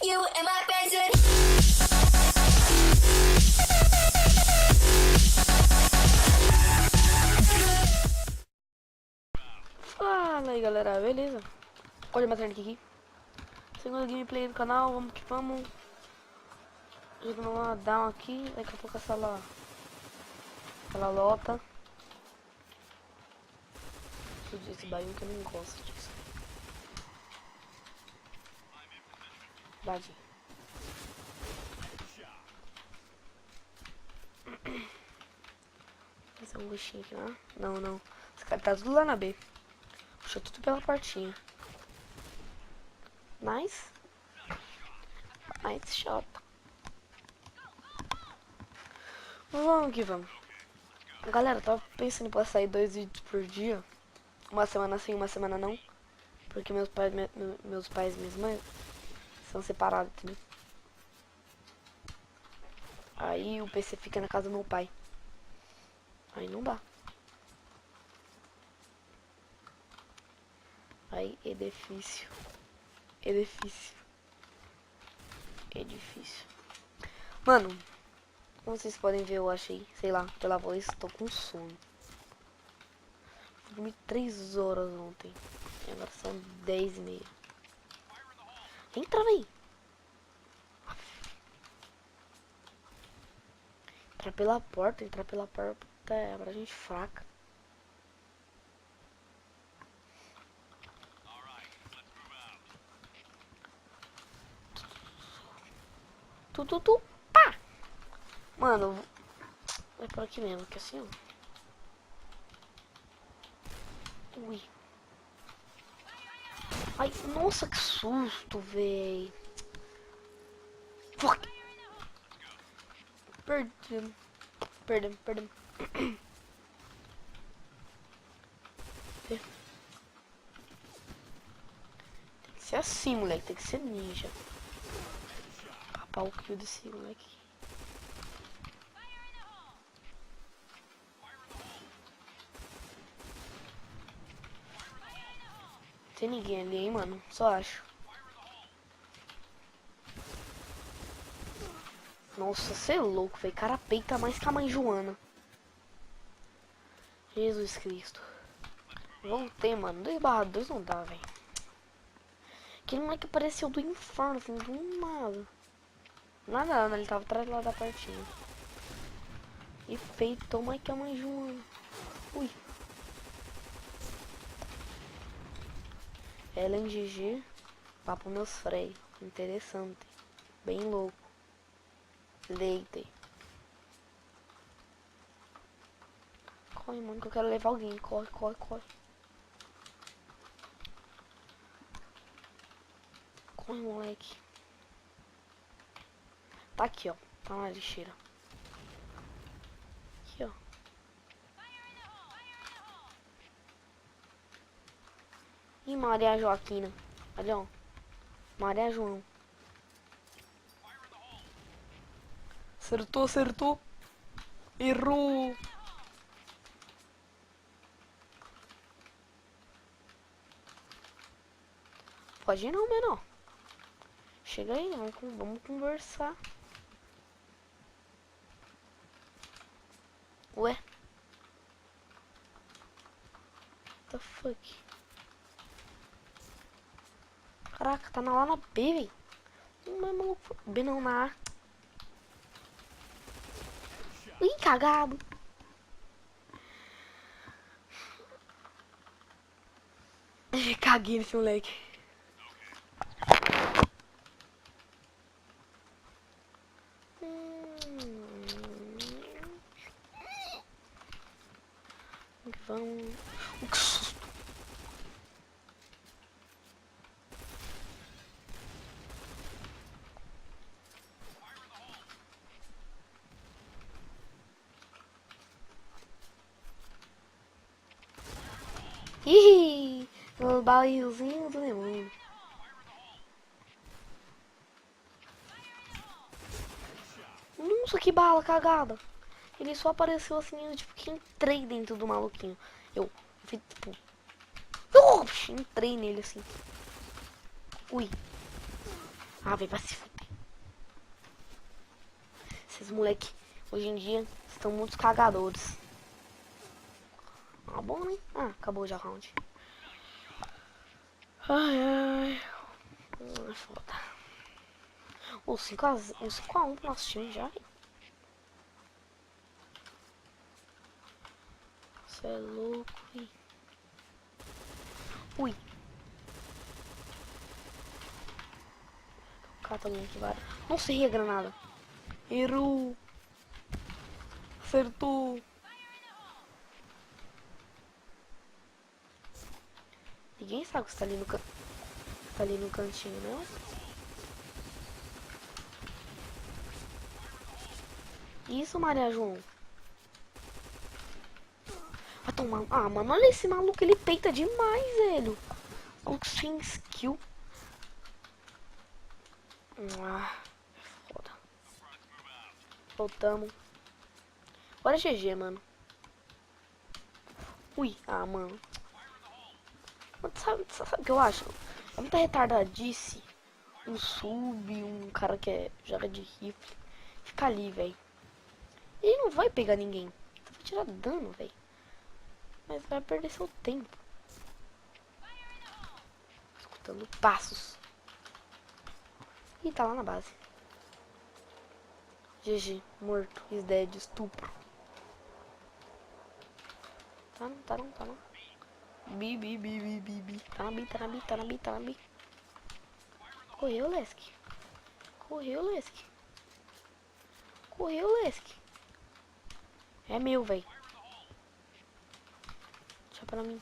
You and my president. Fala aí galera, beleza? Olha mais aqui. Segunda gameplay do canal, vamos que vamos. Jogando uma down aqui, daqui a pouco ela lota. Esse bairro que eu não gosto disso. Bate. Esse é um bichinho aqui, né? Não. Esse cara tá tudo lá na B. Puxou tudo pela portinha. Nice shot. Vamos que vamos. Galera, tava pensando pra sair 2 vídeos por dia. Uma semana sim, uma semana não. Porque meus pais e minhas mães são separados, entendeu? Aí o PC fica na casa do meu pai. Aí não dá. Aí é difícil. É difícil. Mano, como vocês podem ver, eu achei, sei lá, pela voz, tô com sono. Dormi 3 horas ontem. E agora são 10h30. Entra, véi. Entrar pela porta é pra gente fraca. Pá! Mano, é por aqui mesmo, que assim, ó. Ui. Ai, nossa, que susto, véi. Fuck. Perdemos. Tem que ser assim, moleque. Tem que ser ninja. Papar o kill desse moleque. Tem ninguém ali, hein, mano. Só acho. Nossa, cê é louco, velho. Cara peita mais que a mãe Joana. Jesus Cristo. Voltei, mano. 2/2 não dá, velho. Aquele moleque apareceu do inferno, assim, do nada. Nada, ele tava atrás lá da partinha. E peitou mais que a mãe Joana. Ui. Ellen GG. Papo meus freios. Interessante. Bem louco. Leite. Corre, mano, que eu quero levar alguém. Corre. Corre, moleque. Tá aqui, ó. Tá na lixeira. Aqui, ó. E Maria Joaquina. Olha, ó. Maria João. Acertou. Errou. Pode ir não, menor. Chega aí, vamos conversar. Ué? What the fuck? Caraca, tá lá na B, velho. Não é maluco. B não, na A. Ih, cagado. Caguei nesse moleque. Vamos. Que susto. Ih, o barrilzinho do demônio. Nossa, que bala cagada. Ele só apareceu assim, eu tipo que entrei dentro do maluquinho. Eu vi, tipo... entrei nele assim. Ui. Ah, vem pra se fuder. Esses moleque, hoje em dia, estão muito cagadores. Ah, bom, né? Ah, acabou já o round. Ai, ai. É foda. O 5x1 pro nosso time já. Você é louco, hein? Ui. Cata muito, vai. Nossa, errei a granada. Errou. Acertou. Ninguém sabe que você tá ali tá ali no cantinho, né? Isso, Maria João. Vai tomar. Ah, mano, olha esse maluco, ele peita demais, velho. Maluco sem skill. Ah, foda. Voltamos. Bora GG, mano. Ui, ah, mano. Sabe o que eu acho? É muita retardadice. Um sub, um cara que joga de rifle. Fica ali, velho. Ele não vai pegar ninguém. Só vai tirar dano, velho. Mas vai perder seu tempo. Escutando passos. Ih, tá lá na base. GG, morto, is dead, estupro. Tá não, tá não, tá não. Bi. Tá na bi, tá na bi, tá na bi, tá na bi. Correu, Lesk. Correu, Lesk. Correu, Lesk. É meu, velho. Deixa pra mim.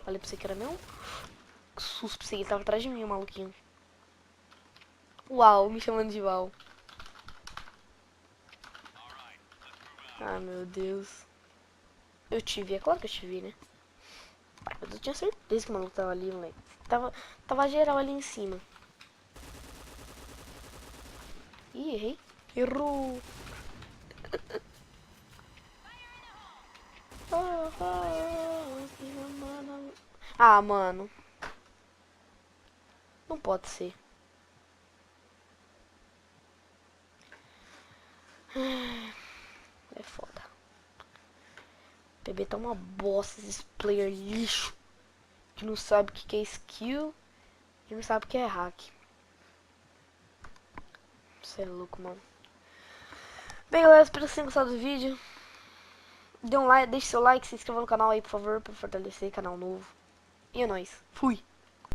Falei pra você que era meu. Que susto pra você, ele tava atrás de mim, o maluquinho. Uau, me chamando de Uau. Ah, meu Deus. Eu te vi, é claro que eu te vi, né? Mas eu tinha certeza que o maluco tava ali, moleque. Tava geral ali em cima. Ih, errei. Errou. Ah, mano. Não pode ser. É foda. PB tá uma bosta, esses player lixo. Que não sabe o que é skill. E não sabe o que é hack. Você é louco, mano. Bem, galera, espero que vocês tenham gostado do vídeo. Dê um like, deixe seu like, se inscreva no canal aí, por favor, pra fortalecer canal novo. E é nóis. Fui!